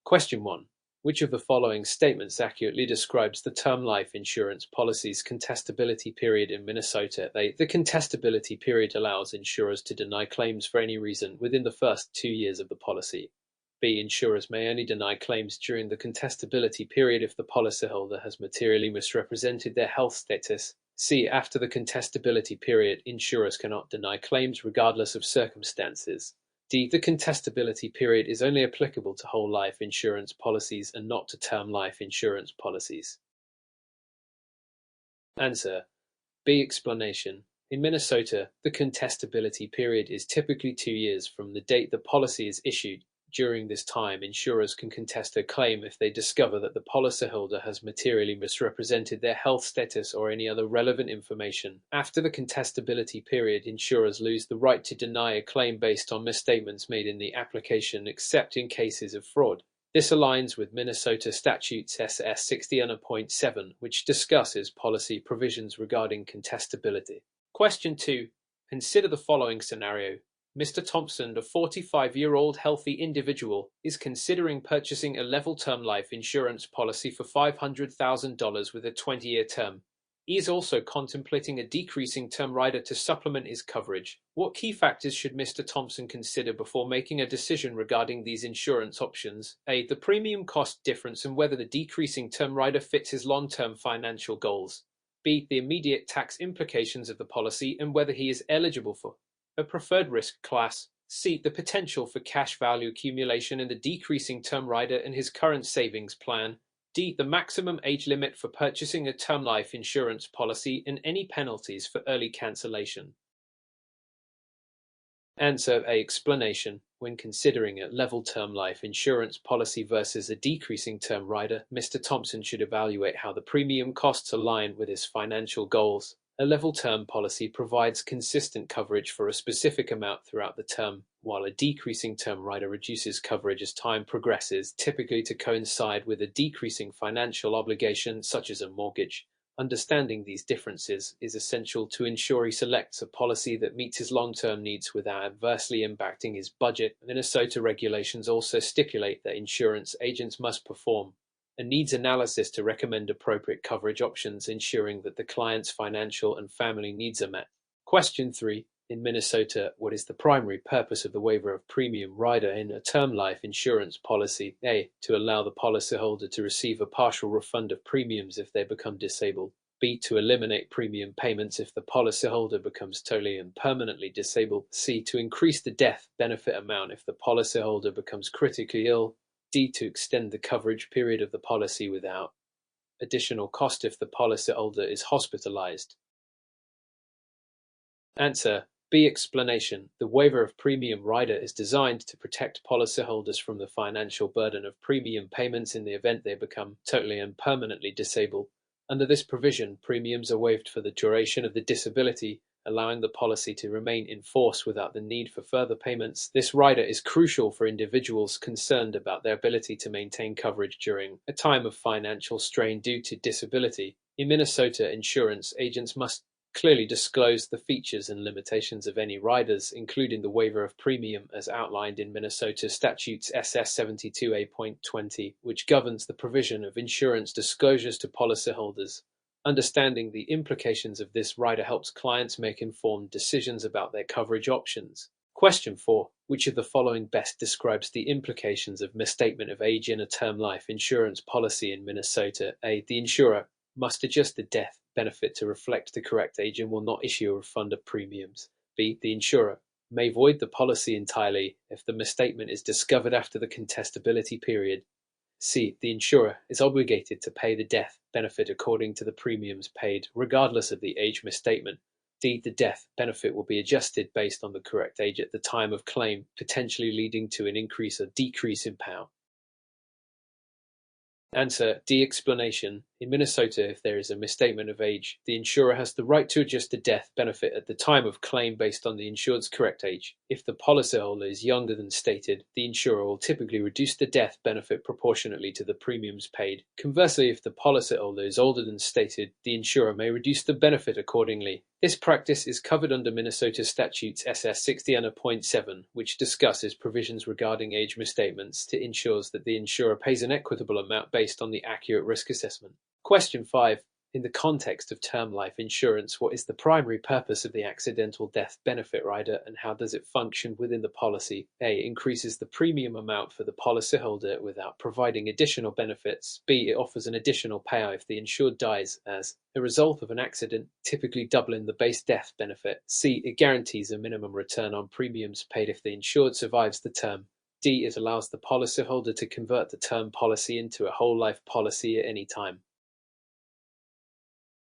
Question 1. Which of the following statements accurately describes the term life insurance policy's contestability period in Minnesota? A. The contestability period allows insurers to deny claims for any reason within the first 2 years of the policy. B. Insurers may only deny claims during the contestability period if the policyholder has materially misrepresented their health status. C. After the contestability period, insurers cannot deny claims regardless of circumstances. D. The contestability period is only applicable to whole life insurance policies and not to term life insurance policies. Answer. B. Explanation. In Minnesota, the contestability period is typically 2 years from the date the policy is issued. During this time, insurers can contest a claim if they discover that the policyholder has materially misrepresented their health status or any other relevant information. After the contestability period, insurers lose the right to deny a claim based on misstatements made in the application, except in cases of fraud. This aligns with Minnesota Statutes SS 60.7, which discusses policy provisions regarding contestability. Question 2. Consider the following scenario. Mr. Thompson, a 45-year-old healthy individual, is considering purchasing a level term life insurance policy for $500,000 with a 20-year term. He is also contemplating a decreasing term rider to supplement his coverage. What key factors should Mr. Thompson consider before making a decision regarding these insurance options? A. The premium cost difference and whether the decreasing term rider fits his long-term financial goals. B. The immediate tax implications of the policy and whether he is eligible for a preferred risk class. C. The potential for cash value accumulation in the decreasing term rider and his current savings plan. D. The maximum age limit for purchasing a term life insurance policy and any penalties for early cancellation. Answer. A. Explanation. When considering a level term life insurance policy versus a decreasing term rider, Mr. Thompson should evaluate how the premium costs align with his financial goals. A level term policy provides consistent coverage for a specific amount throughout the term, while a decreasing term rider reduces coverage as time progresses, typically to coincide with a decreasing financial obligation such as a mortgage. Understanding these differences is essential to ensure he selects a policy that meets his long-term needs without adversely impacting his budget. Minnesota regulations also stipulate that insurance agents must perform a needs analysis to recommend appropriate coverage options, ensuring that the client's financial and family needs are met. Question 3. In Minnesota, what is the primary purpose of the waiver of premium rider in a term life insurance policy? A. To allow the policyholder to receive a partial refund of premiums if they become disabled. B. To eliminate premium payments if the policyholder becomes totally and permanently disabled. C. To increase the death benefit amount if the policyholder becomes critically ill. D. To extend the coverage period of the policy without additional cost if the policyholder is hospitalized. Answer. B. Explanation. The waiver of premium rider is designed to protect policyholders from the financial burden of premium payments in the event they become totally and permanently disabled. Under this provision, premiums are waived for the duration of the disability, allowing the policy to remain in force without the need for further payments. This rider is crucial for individuals concerned about their ability to maintain coverage during a time of financial strain due to disability. In Minnesota, insurance agents must clearly disclose the features and limitations of any riders, including the waiver of premium as outlined in Minnesota Statutes SS 72A.20, which governs the provision of insurance disclosures to policyholders. Understanding the implications of this rider helps clients make informed decisions about their coverage options. Question 4. Which of the following best describes the implications of misstatement of age in a term life insurance policy in Minnesota? A. The insurer must adjust the death benefit to reflect the correct age and will not issue a refund of premiums. B. The insurer may void the policy entirely if the misstatement is discovered after the contestability period. C. The insurer is obligated to pay the death benefit according to the premiums paid, regardless of the age misstatement. D. The death benefit will be adjusted based on the correct age at the time of claim, potentially leading to an increase or decrease in payout. Answer. D. Explanation. In In Minnesota, if there is a misstatement of age, the insurer has the right to adjust the death benefit at the time of claim based on the insured's correct age. If the policyholder is younger than stated, the insurer will typically reduce the death benefit proportionately to the premiums paid. Conversely, if the policyholder is older than stated, the insurer may reduce the benefit accordingly. This practice is covered under Minnesota Statutes SS 60.7, which discusses provisions regarding age misstatements to ensure that the insurer pays an equitable amount based on the accurate risk assessment. Question 5. In the context of term life insurance, what is the primary purpose of the accidental death benefit rider and how does it function within the policy? A. Increases the premium amount for the policyholder without providing additional benefits. B. It offers an additional payout if the insured dies as a result of an accident, typically doubling the base death benefit. C. It guarantees a minimum return on premiums paid if the insured survives the term. D. It allows the policyholder to convert the term policy into a whole life policy at any time.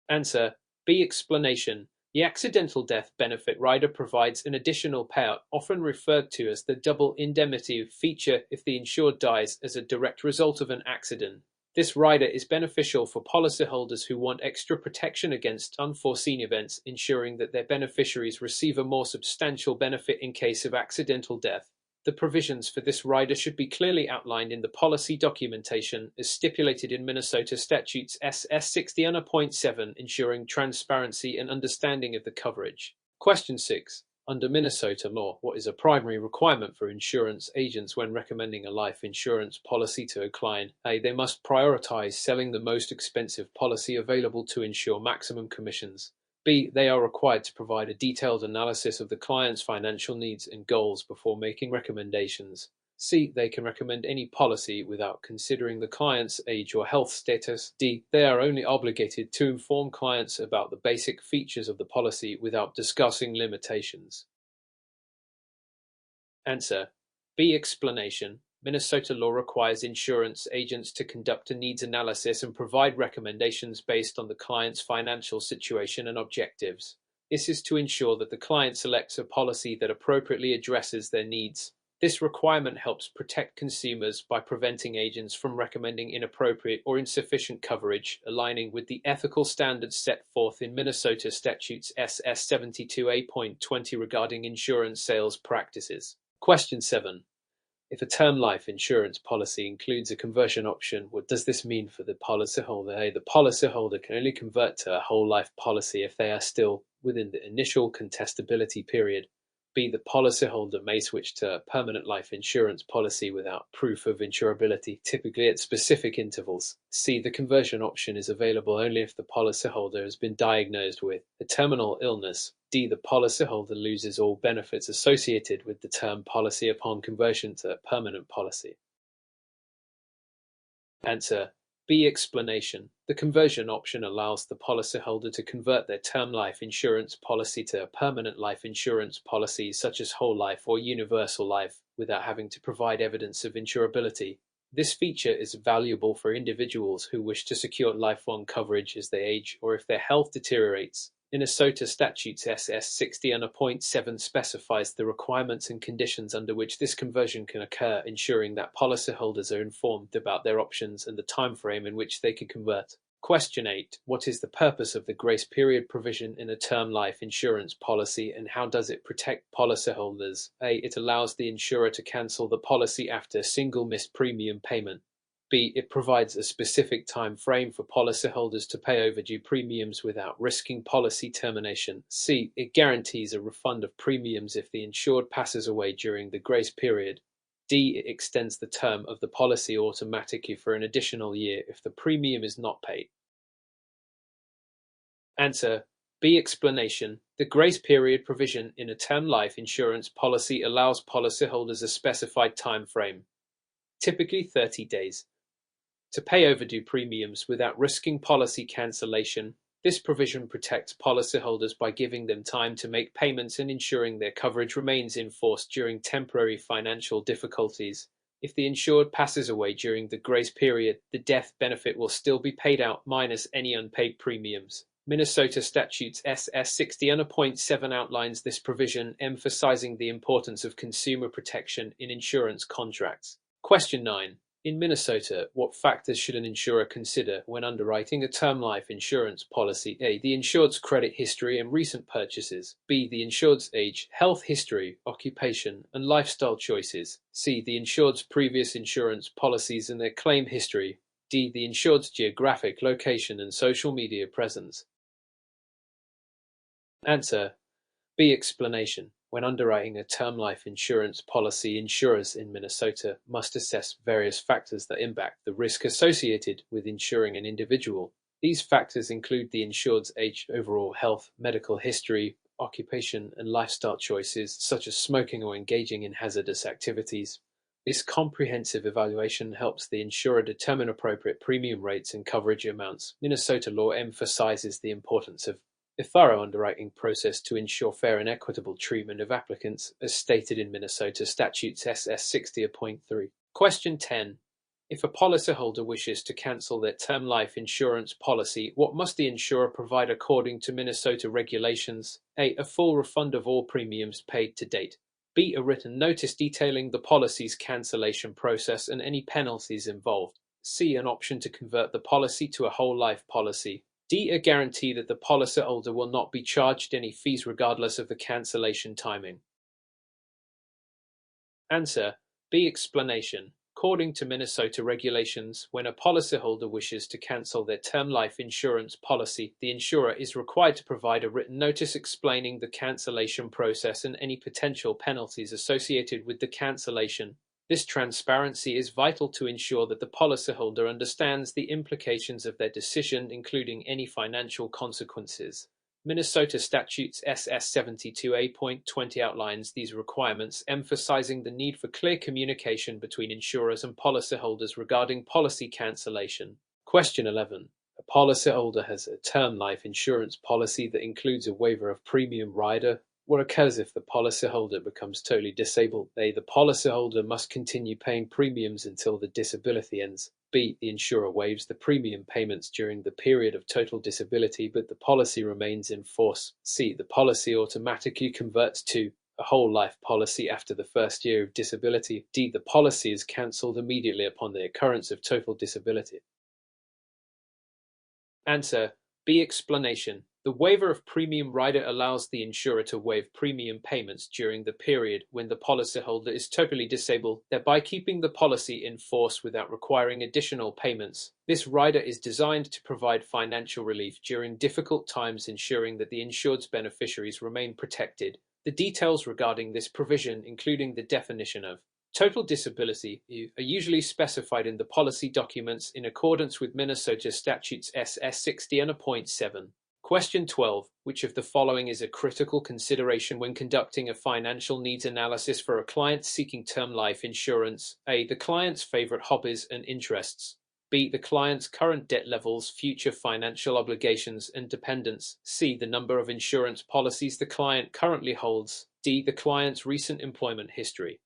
Answer. B. Explanation. The accidental death benefit rider provides an additional payout, often referred to as the double indemnity feature if the insured dies as a direct result of an accident. This rider is beneficial for policyholders who want extra protection against unforeseen events, ensuring that their beneficiaries receive a more substantial benefit in case of accidental death. The provisions for this rider should be clearly outlined in the policy documentation as stipulated in Minnesota Statutes SS 60.7, ensuring transparency and understanding of the coverage. Question 6. Under Minnesota law, what is a primary requirement for insurance agents when recommending a life insurance policy to a client? A. They must prioritize selling the most expensive policy available to ensure maximum commissions. B. They are required to provide a detailed analysis of the client's financial needs and goals before making recommendations. C. They can recommend any policy without considering the client's age or health status. D. They are only obligated to inform clients about the basic features of the policy without discussing limitations. Answer. B. Explanation. Minnesota law requires insurance agents to conduct a needs analysis and provide recommendations based on the client's financial situation and objectives. This is to ensure that the client selects a policy that appropriately addresses their needs. This requirement helps protect consumers by preventing agents from recommending inappropriate or insufficient coverage, aligning with the ethical standards set forth in Minnesota Statutes SS 72A.20 regarding insurance sales practices. Question 7. If a term life insurance policy includes a conversion option, what does this mean for the policyholder? A. The policyholder can only convert to a whole life policy if they are still within the initial contestability period. B. The policyholder may switch to a permanent life insurance policy without proof of insurability, typically at specific intervals. C. The conversion option is available only if the policyholder has been diagnosed with a terminal illness. D. The policyholder loses all benefits associated with the term policy upon conversion to a permanent policy. Answer. B. Explanation. The conversion option allows the policyholder to convert their term life insurance policy to a permanent life insurance policy such as whole life or universal life without having to provide evidence of insurability. This feature is valuable for individuals who wish to secure lifelong coverage as they age or if their health deteriorates. Minnesota Statutes SS 60.7 specifies the requirements and conditions under which this conversion can occur, ensuring that policyholders are informed about their options and the time frame in which they can convert. Question 8. What is the purpose of the grace period provision in a term life insurance policy and how does it protect policyholders? A. It allows the insurer to cancel the policy after a single missed premium payment. B. It provides a specific time frame for policyholders to pay overdue premiums without risking policy termination. C. It guarantees a refund of premiums if the insured passes away during the grace period. D. It extends the term of the policy automatically for an additional year if the premium is not paid. Answer. B. Explanation. The grace period provision in a term life insurance policy allows policyholders a specified time frame, typically 30 days, to pay overdue premiums without risking policy cancellation. This provision protects policyholders by giving them time to make payments and ensuring their coverage remains in force during temporary financial difficulties. If the insured passes away during the grace period, the death benefit will still be paid out minus any unpaid premiums. Minnesota Statutes SS 60.7 outlines this provision, emphasizing the importance of consumer protection in insurance contracts. Question 9. In Minnesota, what factors should an insurer consider when underwriting a term life insurance policy? A. The insured's credit history and recent purchases. B. The insured's age, health history, occupation, and lifestyle choices. C. The insured's previous insurance policies and their claim history. D. The insured's geographic location and social media presence. Answer: B. Explanation. When underwriting a term life insurance policy, insurers in Minnesota must assess various factors that impact the risk associated with insuring an individual. These factors include the insured's age, overall health, medical history, occupation, and lifestyle choices, such as smoking or engaging in hazardous activities. This comprehensive evaluation helps the insurer determine appropriate premium rates and coverage amounts. Minnesota law emphasizes the importance of a thorough underwriting process to ensure fair and equitable treatment of applicants, as stated in Minnesota Statutes SS 60.3. Question 10. If a policyholder wishes to cancel their term life insurance policy, what must the insurer provide according to Minnesota regulations? A. A full refund of all premiums paid to date. B. A written notice detailing the policy's cancellation process and any penalties involved. C. An option to convert the policy to a whole life policy. D. A guarantee that the policyholder will not be charged any fees regardless of the cancellation timing. Answer: B. Explanation. According to Minnesota regulations, when a policyholder wishes to cancel their term life insurance policy, the insurer is required to provide a written notice explaining the cancellation process and any potential penalties associated with the cancellation. This transparency is vital to ensure that the policyholder understands the implications of their decision, including any financial consequences. Minnesota Statutes SS 72A.20 outlines these requirements, emphasizing the need for clear communication between insurers and policyholders regarding policy cancellation. Question 11. A policyholder has a term life insurance policy that includes a waiver of premium rider. What occurs if the policyholder becomes totally disabled? A. The policyholder must continue paying premiums until the disability ends. B. The insurer waives the premium payments during the period of total disability, but the policy remains in force. C. The policy automatically converts to a whole life policy after the first year of disability. D. The policy is cancelled immediately upon the occurrence of total disability. Answer: B. Explanation. The waiver of premium rider allows the insurer to waive premium payments during the period when the policyholder is totally disabled, thereby keeping the policy in force without requiring additional payments. This rider is designed to provide financial relief during difficult times, ensuring that the insured's beneficiaries remain protected. The details regarding this provision, including the definition of total disability, are usually specified in the policy documents in accordance with Minnesota Statutes SS 60.7. Question 12. Which of the following is a critical consideration when conducting a financial needs analysis for a client seeking term life insurance? A. The client's favorite hobbies and interests. B. The client's current debt levels, future financial obligations, and dependents. C. The number of insurance policies the client currently holds. D. The client's recent employment history.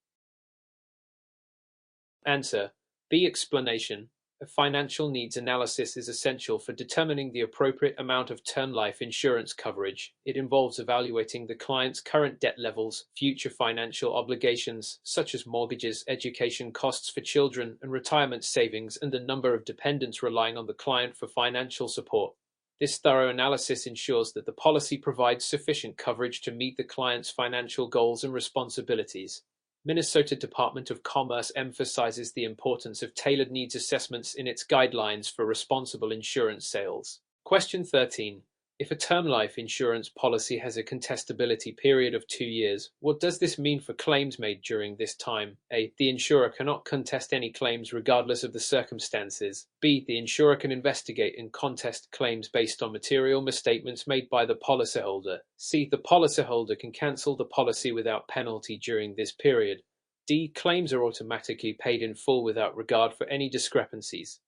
Answer: B. Explanation. A financial needs analysis is essential for determining the appropriate amount of term life insurance coverage. It involves evaluating the client's current debt levels, future financial obligations, such as mortgages, education costs for children, and retirement savings, and the number of dependents relying on the client for financial support. This thorough analysis ensures that the policy provides sufficient coverage to meet the client's financial goals and responsibilities. Minnesota Department of Commerce emphasizes the importance of tailored needs assessments in its guidelines for responsible insurance sales. Question 13. If a term life insurance policy has a contestability period of 2 years, what does this mean for claims made during this time? A. The insurer cannot contest any claims regardless of the circumstances. B. The insurer can investigate and contest claims based on material misstatements made by the policyholder. C. The policyholder can cancel the policy without penalty during this period. D. Claims are automatically paid in full without regard for any discrepancies.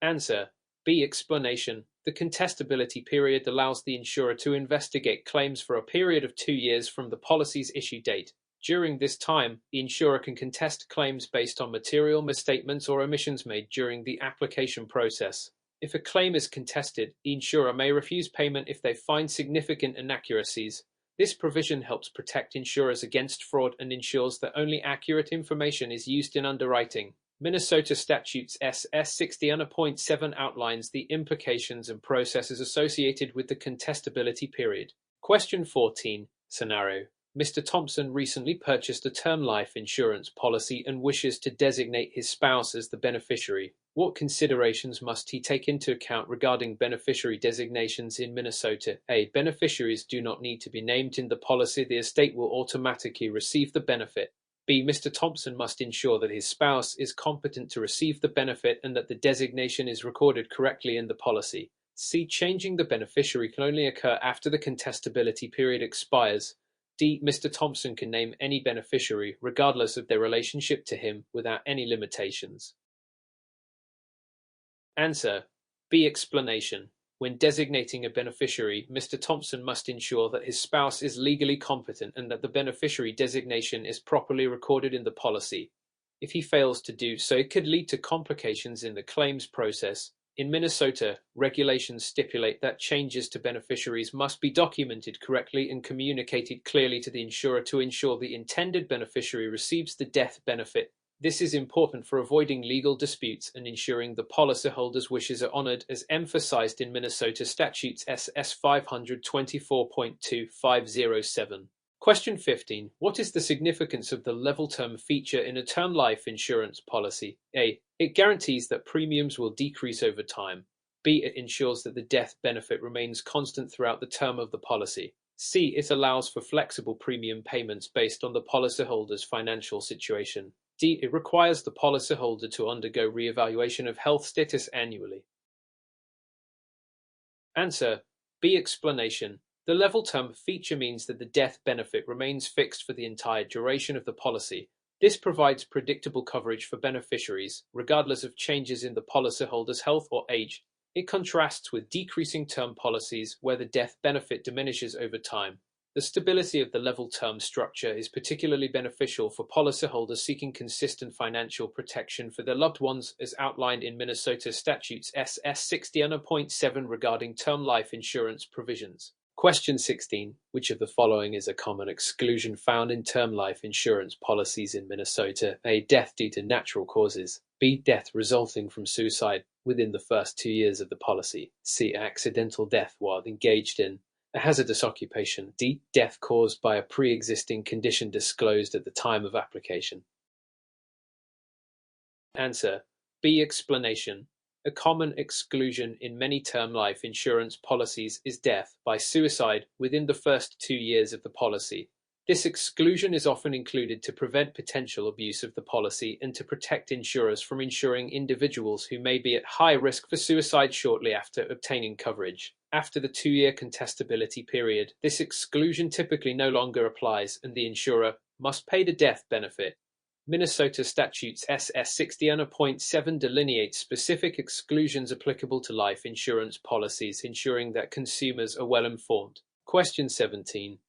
Answer: B. Explanation. The contestability period allows the insurer to investigate claims for a period of 2 years from the policy's issue date. During this time, the insurer can contest claims based on material misstatements or omissions made during the application process. If a claim is contested, the insurer may refuse payment if they find significant inaccuracies. This provision helps protect insurers against fraud and ensures that only accurate information is used in underwriting. Minnesota Statutes SS 60.7 outlines the implications and processes associated with the contestability period. Question 14. Scenario: Mr. Thompson recently purchased a term life insurance policy and wishes to designate his spouse as the beneficiary. What considerations must he take into account regarding beneficiary designations in Minnesota? A. Beneficiaries do not need to be named in the policy. The estate will automatically receive the benefit. B. Mr. Thompson must ensure that his spouse is competent to receive the benefit and that the designation is recorded correctly in the policy. C. Changing the beneficiary can only occur after the contestability period expires. D. Mr. Thompson can name any beneficiary, regardless of their relationship to him, without any limitations. Answer: B. Explanation. When designating a beneficiary, Mr. Thompson must ensure that his spouse is legally competent and that the beneficiary designation is properly recorded in the policy. If he fails to do so, it could lead to complications in the claims process. In Minnesota, regulations stipulate that changes to beneficiaries must be documented correctly and communicated clearly to the insurer to ensure the intended beneficiary receives the death benefit. This is important for avoiding legal disputes and ensuring the policyholder's wishes are honored, as emphasized in Minnesota Statutes SS 524.2507. Question 15. What is the significance of the level term feature in a term life insurance policy? A. It guarantees that premiums will decrease over time. B. It ensures that the death benefit remains constant throughout the term of the policy. C. It allows for flexible premium payments based on the policyholder's financial situation. D. It requires the policyholder to undergo re-evaluation of health status annually. Answer: B. Explanation. The level term feature means that the death benefit remains fixed for the entire duration of the policy. This provides predictable coverage for beneficiaries, regardless of changes in the policyholder's health or age. It contrasts with decreasing term policies where the death benefit diminishes over time. The stability of the level term structure is particularly beneficial for policyholders seeking consistent financial protection for their loved ones, as outlined in Minnesota Statutes SS 60.7 regarding term life insurance provisions. Question 16. Which of the following is a common exclusion found in term life insurance policies in Minnesota? A. Death due to natural causes. B. Death resulting from suicide within the first 2 years of the policy. C. Accidental death while engaged in a hazardous occupation. D. Death caused by a pre-existing condition disclosed at the time of application. Answer: B. Explanation. A common exclusion in many term life insurance policies is death by suicide within the first 2 years of the policy. This exclusion is often included to prevent potential abuse of the policy and to protect insurers from insuring individuals who may be at high risk for suicide shortly after obtaining coverage. After the 2-year contestability period, this exclusion typically no longer applies and the insurer must pay the death benefit. Minnesota Statutes SS 60.7 delineates specific exclusions applicable to life insurance policies, ensuring that consumers are well informed. Question 17.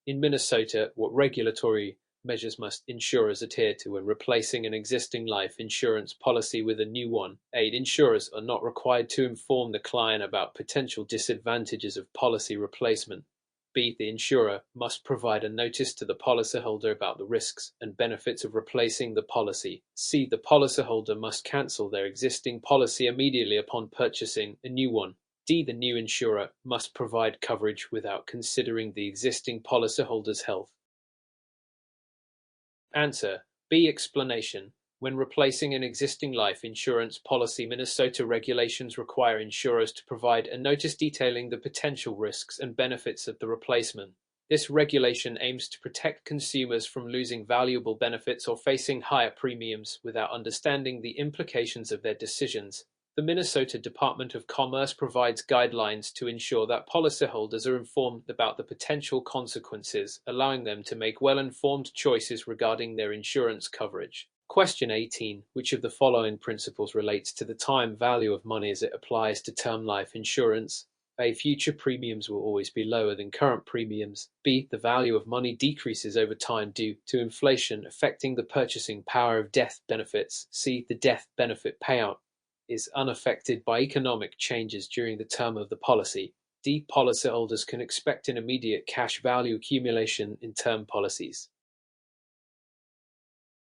In Minnesota, what regulatory measures must insurers adhere to when replacing an existing life insurance policy with a new one? A. Insurers are not required to inform the client about potential disadvantages of policy replacement. B. The insurer must provide a notice to the policyholder about the risks and benefits of replacing the policy. C. The policyholder must cancel their existing policy immediately upon purchasing a new one. D. The new insurer must provide coverage without considering the existing policyholder's health. Answer: B. Explanation. When replacing an existing life insurance policy, Minnesota regulations require insurers to provide a notice detailing the potential risks and benefits of the replacement. This regulation aims to protect consumers from losing valuable benefits or facing higher premiums without understanding the implications of their decisions. The Minnesota Department of Commerce provides guidelines to ensure that policyholders are informed about the potential consequences, allowing them to make well-informed choices regarding their insurance coverage. Question 18. Which of the following principles relates to the time value of money as it applies to term life insurance? A. Future premiums will always be lower than current premiums. B. The value of money decreases over time due to inflation affecting the purchasing power of death benefits. C. The death benefit payout is unaffected by economic changes during the term of the policy. D. Policyholders can expect an immediate cash value accumulation in term policies.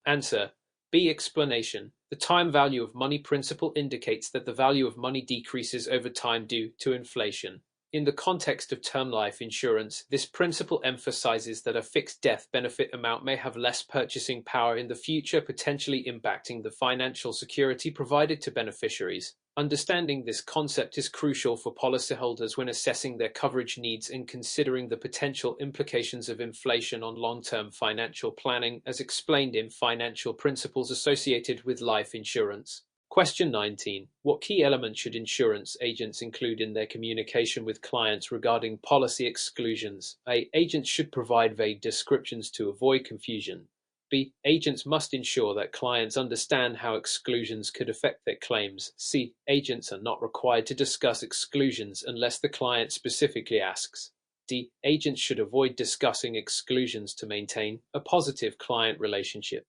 Answer: B. Explanation. The time value of money principle indicates that the value of money decreases over time due to inflation. In the context of term life insurance, this principle emphasizes that a fixed death benefit amount may have less purchasing power in the future, potentially impacting the financial security provided to beneficiaries. Understanding this concept is crucial for policyholders when assessing their coverage needs and considering the potential implications of inflation on long-term financial planning, as explained in Financial Principles Associated with Life Insurance. Question 19. What key elements should insurance agents include in their communication with clients regarding policy exclusions? A. Agents should provide vague descriptions to avoid confusion. B. Agents must ensure that clients understand how exclusions could affect their claims. C. Agents are not required to discuss exclusions unless the client specifically asks. D. Agents should avoid discussing exclusions to maintain a positive client relationship.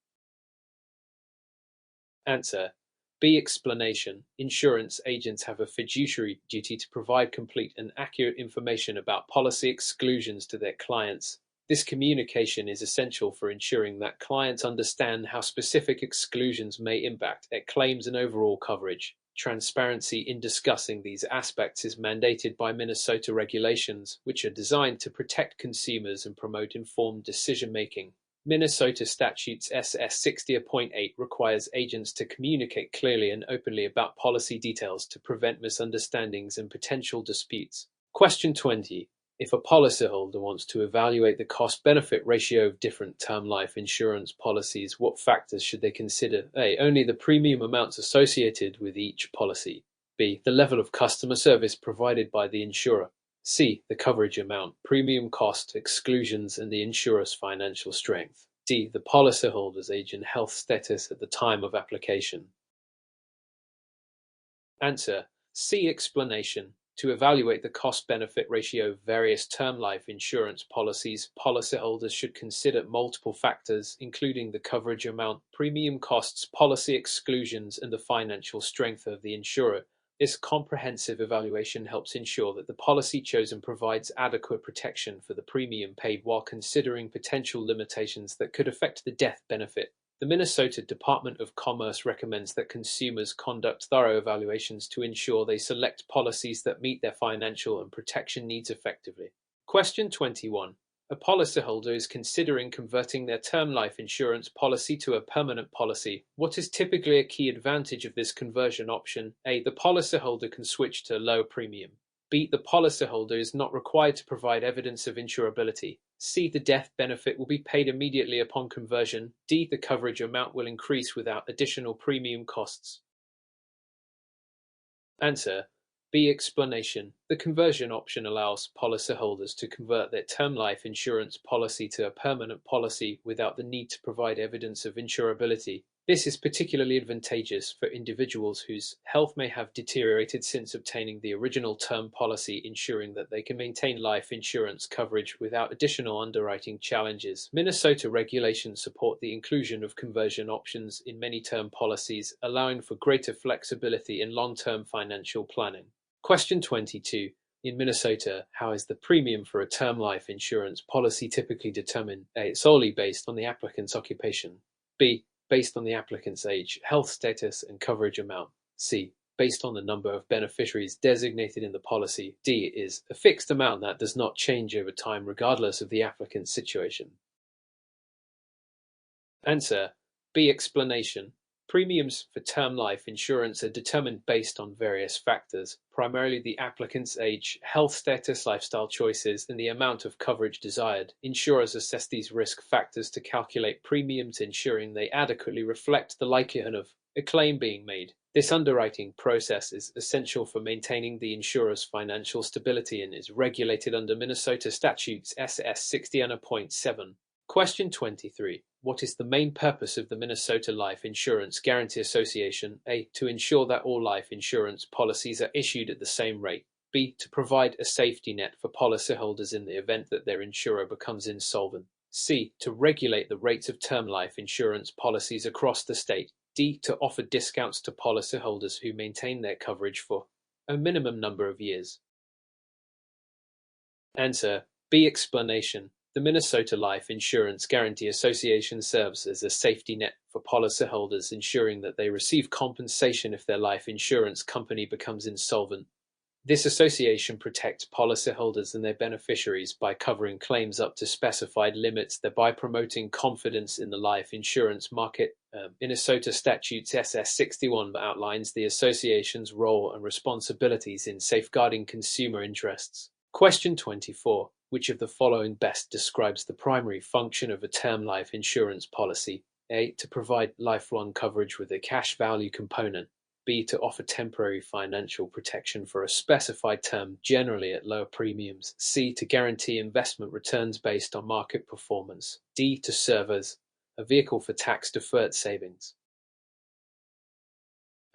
Answer: B. Explanation. Insurance agents have a fiduciary duty to provide complete and accurate information about policy exclusions to their clients. This communication is essential for ensuring that clients understand how specific exclusions may impact their claims and overall coverage. Transparency in discussing these aspects is mandated by Minnesota regulations, which are designed to protect consumers and promote informed decision-making. Minnesota Statutes SS 60.8 requires agents to communicate clearly and openly about policy details to prevent misunderstandings and potential disputes. Question 20. If a policyholder wants to evaluate the cost-benefit ratio of different term life insurance policies, what factors should they consider? A. Only the premium amounts associated with each policy. B. The level of customer service provided by the insurer. C. The coverage amount, premium cost, exclusions, and the insurer's financial strength. D. The policyholder's age and health status at the time of application. Answer: C. Explanation. To evaluate the cost-benefit ratio of various term life insurance policies, policyholders should consider multiple factors, including the coverage amount, premium costs, policy exclusions, and the financial strength of the insurer. This comprehensive evaluation helps ensure that the policy chosen provides adequate protection for the premium paid while considering potential limitations that could affect the death benefit. The Minnesota Department of Commerce recommends that consumers conduct thorough evaluations to ensure they select policies that meet their financial and protection needs effectively. Question 21. A policyholder is considering converting their term life insurance policy to a permanent policy. What is typically a key advantage of this conversion option? A. The policyholder can switch to a low premium. B. The policyholder is not required to provide evidence of insurability. C. The death benefit will be paid immediately upon conversion. D. The coverage amount will increase without additional premium costs. Answer: B. Explanation. The conversion option allows policyholders to convert their term life insurance policy to a permanent policy without the need to provide evidence of insurability. This is particularly advantageous for individuals whose health may have deteriorated since obtaining the original term policy, ensuring that they can maintain life insurance coverage without additional underwriting challenges. Minnesota regulations support the inclusion of conversion options in many term policies, allowing for greater flexibility in long-term financial planning. Question 22. In Minnesota, how is the premium for a term life insurance policy typically determined? A. Solely based on the applicant's occupation. B. Based on the applicant's age, health status, and coverage amount. C. Based on the number of beneficiaries designated in the policy. D. Is a fixed amount that does not change over time regardless of the applicant's situation. Answer: B. Explanation. Premiums for term life insurance are determined based on various factors, primarily the applicant's age, health status, lifestyle choices, and the amount of coverage desired. Insurers assess these risk factors to calculate premiums, ensuring they adequately reflect the likelihood of a claim being made. This underwriting process is essential for maintaining the insurer's financial stability and is regulated under Minnesota Statutes SS 60.7. Question 23. What is the main purpose of the Minnesota Life Insurance Guarantee Association? A. To ensure that all life insurance policies are issued at the same rate. B. To provide a safety net for policyholders in the event that their insurer becomes insolvent. C. To regulate the rates of term life insurance policies across the state. D. To offer discounts to policyholders who maintain their coverage for a minimum number of years. Answer B. Explanation. The Minnesota Life Insurance Guarantee Association serves as a safety net for policyholders, ensuring that they receive compensation if their life insurance company becomes insolvent. This association protects policyholders and their beneficiaries by covering claims up to specified limits, thereby promoting confidence in the life insurance market. Minnesota Statutes SS 61 outlines the association's role and responsibilities in safeguarding consumer interests. Question 24. Which of the following best describes the primary function of a term life insurance policy? A. To provide lifelong coverage with a cash value component. B. To offer temporary financial protection for a specified term, generally at lower premiums. C. To guarantee investment returns based on market performance. D. To serve as a vehicle for tax-deferred savings.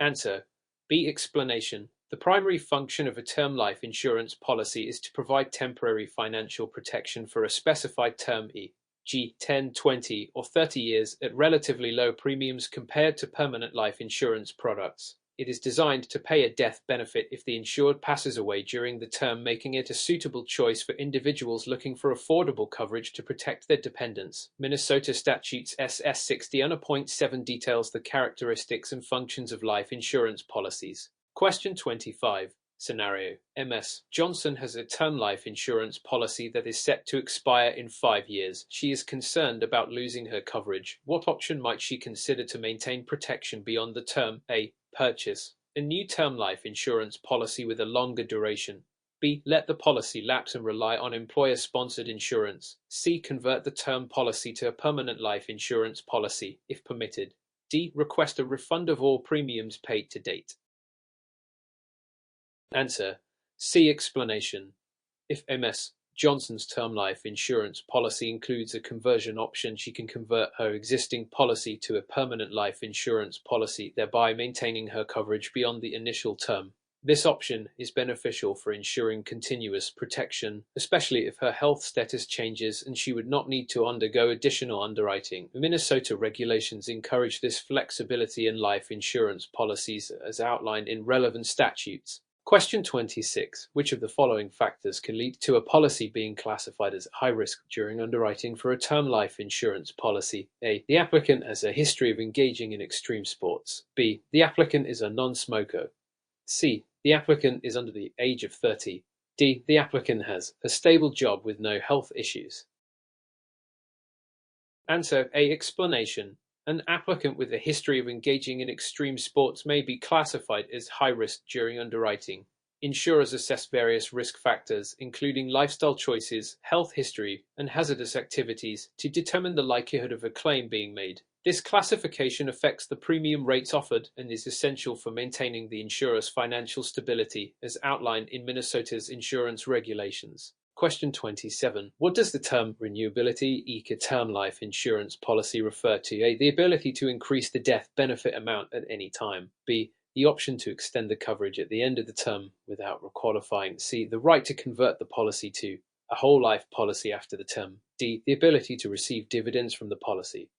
Answer B. Explanation. The primary function of a term life insurance policy is to provide temporary financial protection for a specified term, e.g., 10, 20, or 30 years at relatively low premiums compared to permanent life insurance products. It is designed to pay a death benefit if the insured passes away during the term, making it a suitable choice for individuals looking for affordable coverage to protect their dependents. Minnesota Statutes SS 60.7 details the characteristics and functions of life insurance policies. Question 25. Scenario: Ms. Johnson has a term life insurance policy that is set to expire in 5 years. She is concerned about losing her coverage. What option might she consider to maintain protection beyond the term? A. Purchase a new term life insurance policy with a longer duration. B. Let the policy lapse and rely on employer-sponsored insurance. C. Convert the term policy to a permanent life insurance policy, if permitted. D. Request a refund of all premiums paid to date. Answer C. Explanation. If Ms. Johnson's term life insurance policy includes a conversion option, she can convert her existing policy to a permanent life insurance policy, thereby maintaining her coverage beyond the initial term. This option is beneficial for ensuring continuous protection, especially if her health status changes and she would not need to undergo additional underwriting. Minnesota regulations encourage this flexibility in life insurance policies as outlined in relevant statutes. Question 26. Which of the following factors can lead to a policy being classified as high risk during underwriting for a term life insurance policy? A. The applicant has a history of engaging in extreme sports. B. The applicant is a non-smoker. C. The applicant is under the age of 30. D. The applicant has a stable job with no health issues. Answer A. Explanation. An applicant with a history of engaging in extreme sports may be classified as high risk during underwriting. Insurers assess various risk factors, including lifestyle choices, health history, and hazardous activities, to determine the likelihood of a claim being made. This classification affects the premium rates offered and is essential for maintaining the insurer's financial stability, as outlined in Minnesota's insurance regulations. Question 27. What does the term renewability (ICA) term life insurance policy refer to? A. The ability to increase the death benefit amount at any time. B. The option to extend the coverage at the end of the term without requalifying. C. The right to convert the policy to a whole life policy after the term. D. The ability to receive dividends from the policy.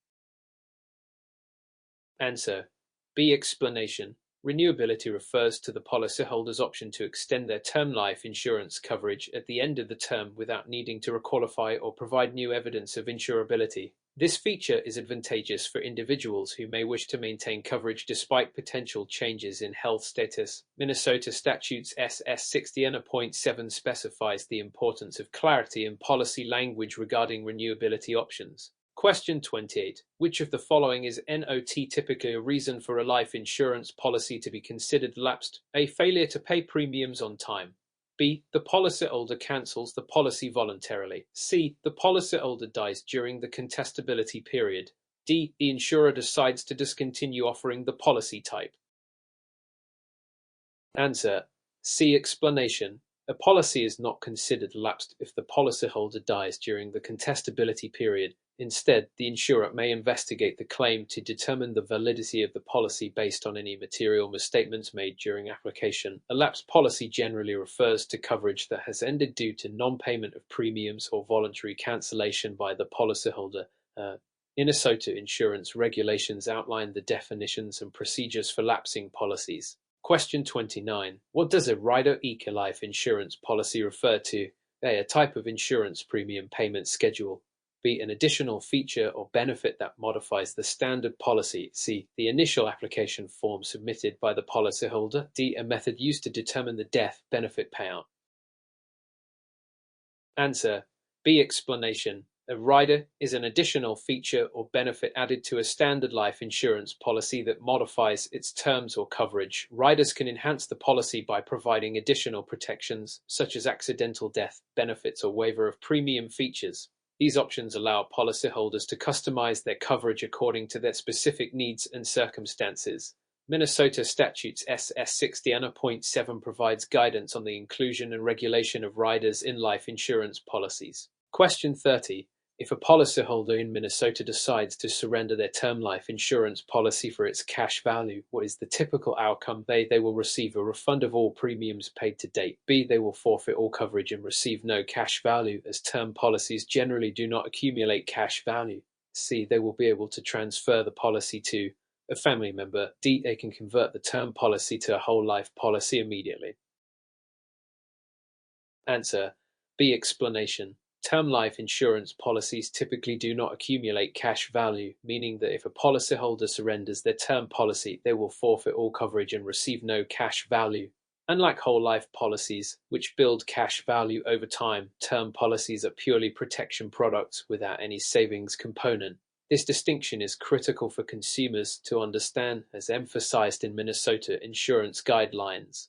Answer B. Explanation. Renewability refers to the policyholder's option to extend their term life insurance coverage at the end of the term without needing to requalify or provide new evidence of insurability. This feature is advantageous for individuals who may wish to maintain coverage despite potential changes in health status. Minnesota Statutes SS 60.7 specifies the importance of clarity in policy language regarding renewability options. Question 28. Which of the following is not typically a reason for a life insurance policy to be considered lapsed? A. Failure to pay premiums on time. B. The policyholder cancels the policy voluntarily. C. The policyholder dies during the contestability period. D. The insurer decides to discontinue offering the policy type. Answer C. Explanation. A policy is not considered lapsed if the policyholder dies during the contestability period. Instead, the insurer may investigate the claim to determine the validity of the policy based on any material misstatements made during application. A lapsed policy generally refers to coverage that has ended due to non-payment of premiums or voluntary cancellation by the policyholder. Minnesota insurance regulations outline the definitions and procedures for lapsing policies. Question 29. What does a Rider ICA life insurance policy refer to? A type of insurance premium payment schedule. B, an additional feature or benefit that modifies the standard policy. C, the initial application form submitted by the policyholder. D, a method used to determine the death benefit payout. Answer: B. Explanation. A rider is an additional feature or benefit added to a standard life insurance policy that modifies its terms or coverage. Riders can enhance the policy by providing additional protections, such as accidental death benefits or waiver of premium features. These options allow policyholders to customize their coverage according to their specific needs and circumstances. Minnesota Statutes SS 60.7 provides guidance on the inclusion and regulation of riders in life insurance policies. Question 30. If a policyholder in Minnesota decides to surrender their term life insurance policy for its cash value, what is the typical outcome? A, they will receive a refund of all premiums paid to date. B, they will forfeit all coverage and receive no cash value, as term policies generally do not accumulate cash value. C, they will be able to transfer the policy to a family member. D, they can convert the term policy to a whole life policy immediately. Answer: B. Explanation. Term life insurance policies typically do not accumulate cash value, meaning that if a policyholder surrenders their term policy, they will forfeit all coverage and receive no cash value. Unlike whole life policies, which build cash value over time, term policies are purely protection products without any savings component. This distinction is critical for consumers to understand, as emphasized in Minnesota insurance guidelines.